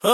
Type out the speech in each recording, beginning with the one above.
চাঁদ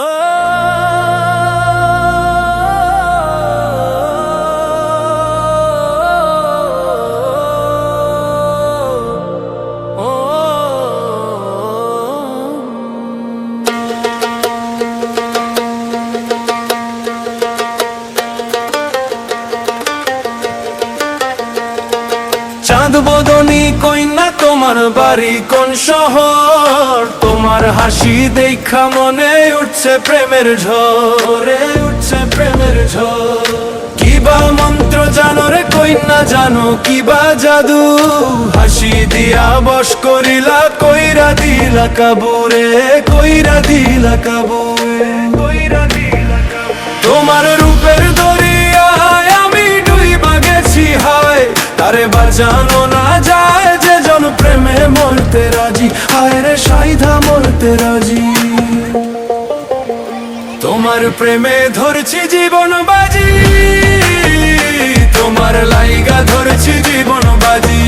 বদনী কইনা তোমার বাড়ি কোন শহর? তোমার হাসি দেখা মনে উঠছে প্রেমের ঝড়ে, উঠছে প্রেমের ঝড়। কিবা মন্ত্র জানো রে কইনা, জানো কিবা জাদু? হাসি দিয়া বশ করিলা, কইরা দিলা কাবুরে, কইরা দিলা কাবুরে, কইরা দিলা কাবু। তোমার রূপের দরিয়ায় আমি ডুইবা গেছি হায়, তারে বাঁচানো না যায় যে জন প্রেমে মরতে রাজি, হায় রে সাইধা মরতে রাজি। তোমার প্রেমে ধরছি জীবন বাজি, তোমার লাইগা ধরছি জীবন বাজি,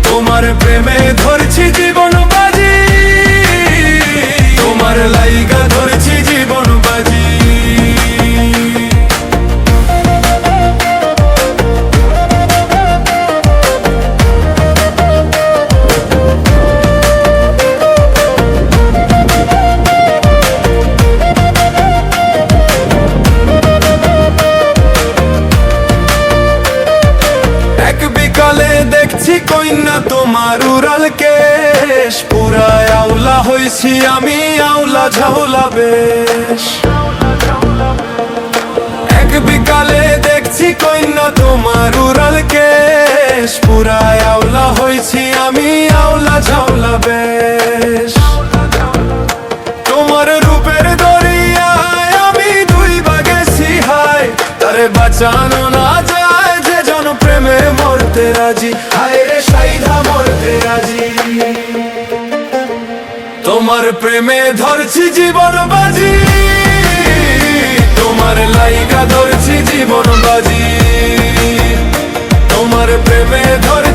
তোমার প্রেমে ধরছি জীবন বাজি, তোমার লাইগা ধরছি জীবন বাজি। বিকালে দেখছি কইনা তোমার উড়াল কেশ, পুরা আওলা হইছি আমি, আওলা ঝাউলা বেশ। এক বিকালে দেখছি কইনা তোমার উড়াল কেশ, পুরা আওলা হইছি আমি, আওলা ঝাউলা বেশ। তোমার রূপের দরিয়ায় আমি ডুইবা গেছি হায়, তারে বাঁচানো না যায় যে জন প্রেমে মরতে রাজি, হায় রে সাইধা মরতে রাজি। তোমার প্রেমে ধরছি জীবন বাজি, তোমার লাইগা ধরছি জীবন বাজি, তোমার প্রেমে ধরছি